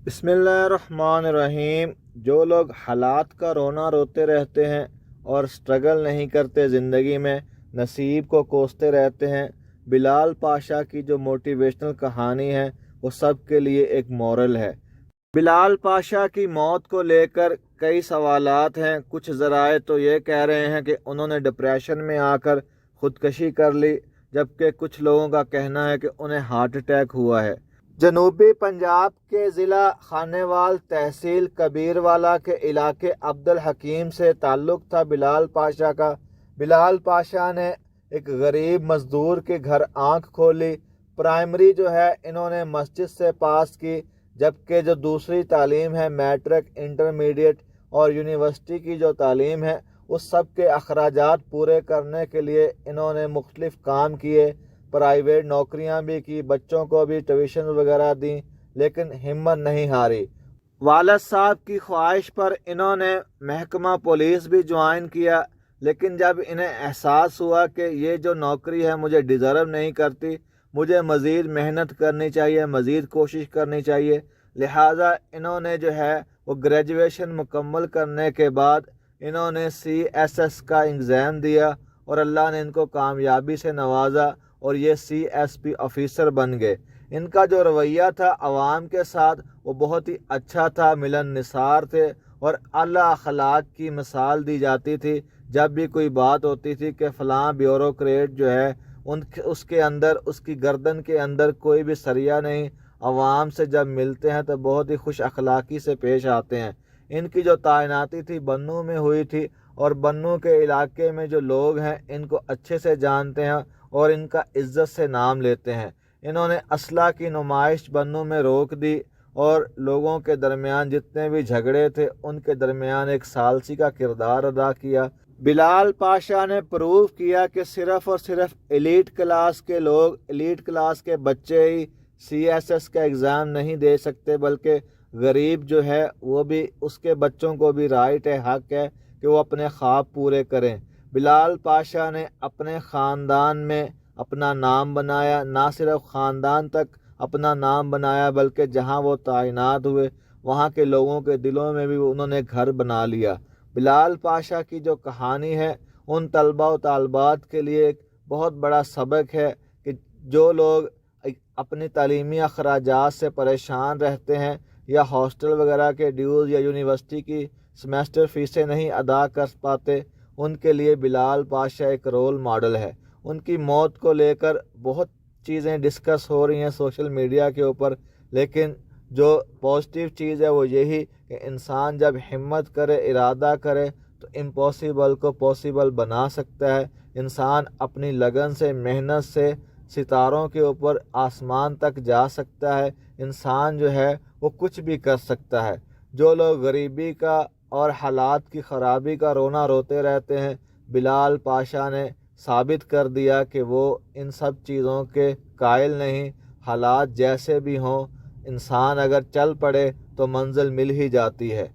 بسم اللہ الرحمن الرحیم۔ جو لوگ حالات کا رونا روتے رہتے ہیں اور سٹرگل نہیں کرتے، زندگی میں نصیب کو کوستے رہتے ہیں، بلال پاشا کی جو موٹیویشنل کہانی ہے وہ سب کے لیے ایک مورل ہے۔ بلال پاشا کی موت کو لے کر کئی سوالات ہیں۔ کچھ ذرائع تو یہ کہہ رہے ہیں کہ انہوں نے ڈپریشن میں آ کر خودکشی کر لی، جبکہ کچھ لوگوں کا کہنا ہے کہ انہیں ہارٹ اٹیک ہوا ہے۔ جنوبی پنجاب کے ضلع خانیوال تحصیل کبیروالا کے علاقے عبدالحکیم سے تعلق تھا بلال پاشا کا۔ بلال پاشا نے ایک غریب مزدور کے گھر آنکھ کھولی۔ پرائمری جو ہے انہوں نے مسجد سے پاس کی، جبکہ جو دوسری تعلیم ہے میٹرک، انٹرمیڈیٹ اور یونیورسٹی کی جو تعلیم ہے اس سب کے اخراجات پورے کرنے کے لیے انہوں نے مختلف کام کیے، پرائیویٹ نوکریاں بھی کی، بچوں کو بھی ٹیوشن وغیرہ دیں، لیکن ہمت نہیں ہاری۔ والد صاحب کی خواہش پر انہوں نے محکمہ پولیس بھی جوائن کیا، لیکن جب انہیں احساس ہوا کہ یہ جو نوکری ہے مجھے ڈیزرو نہیں کرتی، مجھے مزید محنت کرنی چاہیے، مزید کوشش کرنی چاہیے، لہٰذا انہوں نے جو ہے وہ گریجویشن مکمل کرنے کے بعد انہوں نے CSS کا ایگزام دیا اور اللہ نے ان کو کامیابی سے نوازا اور یہ CSP آفیسر بن گئے۔ ان کا جو رویہ تھا عوام کے ساتھ وہ بہت ہی اچھا تھا، ملن نثار تھے اور اعلیٰ اخلاق کی مثال دی جاتی تھی۔ جب بھی کوئی بات ہوتی تھی کہ فلاں بیوروکریٹ جو ہے اس کے اندر، اس کی گردن کے اندر کوئی بھی سریا نہیں، عوام سے جب ملتے ہیں تو بہت ہی خوش اخلاقی سے پیش آتے ہیں۔ ان کی جو تعیناتی تھی بنوں میں ہوئی تھی اور بنوں کے علاقے میں جو لوگ ہیں ان کو اچھے سے جانتے ہیں اور ان کا عزت سے نام لیتے ہیں۔ انہوں نے اسلحہ کی نمائش بنوں میں روک دی اور لوگوں کے درمیان جتنے بھی جھگڑے تھے ان کے درمیان ایک ثالثی کا کردار ادا کیا۔ بلال پاشا نے پروف کیا کہ صرف اور صرف ایلیٹ کلاس کے لوگ، ایلیٹ کلاس کے بچے ہی CSS کا ایگزام نہیں دے سکتے، بلکہ غریب جو ہے وہ بھی، اس کے بچوں کو بھی رائٹ ہے، حق ہے کہ وہ اپنے خواب پورے کریں۔ بلال پاشا نے اپنے خاندان میں اپنا نام بنایا، نہ صرف خاندان تک اپنا نام بنایا بلکہ جہاں وہ تعینات ہوئے وہاں کے لوگوں کے دلوں میں بھی انہوں نے گھر بنا لیا۔ بلال پاشا کی جو کہانی ہے ان طلباء و طالبات کے لیے ایک بہت بڑا سبق ہے کہ جو لوگ اپنی تعلیمی اخراجات سے پریشان رہتے ہیں یا ہاسٹل وغیرہ کے ڈیوز یا یونیورسٹی کی سیمیسٹر فیسیں نہیں ادا کر پاتے، ان کے لیے بلال پاشا ایک رول ماڈل ہے۔ ان کی موت کو لے کر بہت چیزیں ڈسکس ہو رہی ہیں سوشل میڈیا کے اوپر، لیکن جو پازیٹیو چیز ہے وہ یہی کہ انسان جب ہمت کرے، ارادہ کرے تو امپاسبل کو پاسبل بنا سکتا ہے۔ انسان اپنی لگن سے، محنت سے ستاروں کے اوپر آسمان تک جا سکتا ہے۔ انسان جو ہے وہ کچھ بھی کر سکتا ہے۔ جو لوگ غریبی کا اور حالات کی خرابی کا رونا روتے رہتے ہیں، بلال پاشا نے ثابت کر دیا کہ وہ ان سب چیزوں کے قائل نہیں۔ حالات جیسے بھی ہوں، انسان اگر چل پڑے تو منزل مل ہی جاتی ہے۔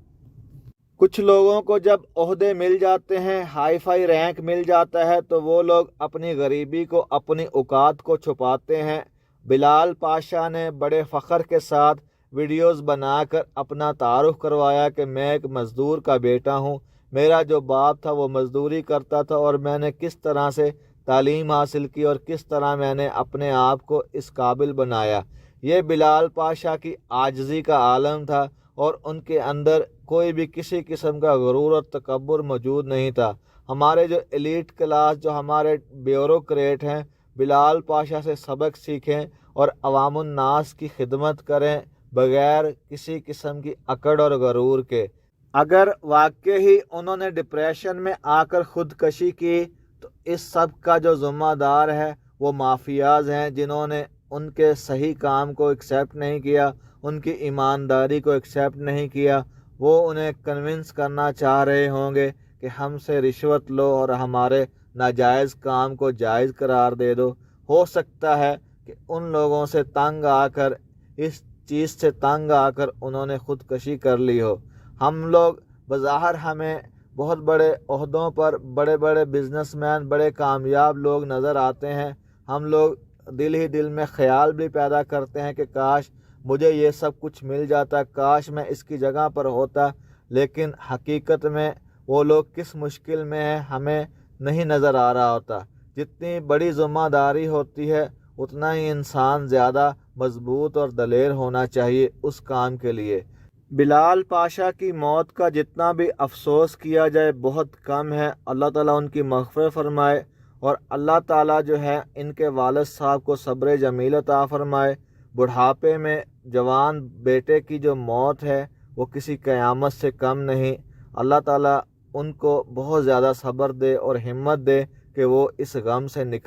کچھ لوگوں کو جب عہدے مل جاتے ہیں، ہائی فائی رینک مل جاتا ہے، تو وہ لوگ اپنی غریبی کو، اپنی اوقات کو چھپاتے ہیں۔ بلال پاشا نے بڑے فخر کے ساتھ ویڈیوز بنا کر اپنا تعارف کروایا کہ میں ایک مزدور کا بیٹا ہوں، میرا جو باپ تھا وہ مزدوری کرتا تھا اور میں نے کس طرح سے تعلیم حاصل کی اور کس طرح میں نے اپنے آپ کو اس قابل بنایا۔ یہ بلال پاشا کی عاجزی کا عالم تھا اور ان کے اندر کوئی بھی کسی قسم کا غرور اور تکبر موجود نہیں تھا۔ ہمارے جو ایلیٹ کلاس، جو ہمارے بیوروکریٹ ہیں، بلال پاشا سے سبق سیکھیں اور عوام الناس کی خدمت کریں بغیر کسی قسم کی اکڑ اور غرور کے۔ اگر واقعی انہوں نے ڈپریشن میں آ کر خودکشی کی تو اس سب کا جو ذمہ دار ہے وہ مافیاز ہیں، جنہوں نے ان کے صحیح کام کو ایکسیپٹ نہیں کیا، ان کی ایمانداری کو ایکسیپٹ نہیں کیا۔ وہ انہیں کنونس کرنا چاہ رہے ہوں گے کہ ہم سے رشوت لو اور ہمارے ناجائز کام کو جائز قرار دے دو۔ ہو سکتا ہے کہ ان لوگوں سے تنگ آ کر، اس چیز سے تنگ آ کر انہوں نے خودکشی کر لی ہو۔ ہم لوگ بظاہر ہمیں بہت بڑے عہدوں پر بڑے بڑے بزنس مین، بڑے کامیاب لوگ نظر آتے ہیں۔ ہم لوگ دل ہی دل میں خیال بھی پیدا کرتے ہیں کہ کاش مجھے یہ سب کچھ مل جاتا، کاش میں اس کی جگہ پر ہوتا، لیکن حقیقت میں وہ لوگ کس مشکل میں ہیں ہمیں نہیں نظر آ رہا ہوتا۔ جتنی بڑی ذمہ داری ہوتی ہے اتنا ہی انسان زیادہ مضبوط اور دلیر ہونا چاہیے اس کام کے لیے۔ بلال پاشا کی موت کا جتنا بھی افسوس کیا جائے بہت کم ہے۔ اللہ تعالیٰ ان کی مغفرت فرمائے، اور اللہ تعالیٰ جو ہے ان کے والد صاحب کو صبر جمیل عطا فرمائے۔ بڑھاپے میں جوان بیٹے کی جو موت ہے وہ کسی قیامت سے کم نہیں۔ اللہ تعالیٰ ان کو بہت زیادہ صبر دے اور ہمت دے کہ وہ اس غم سے نکل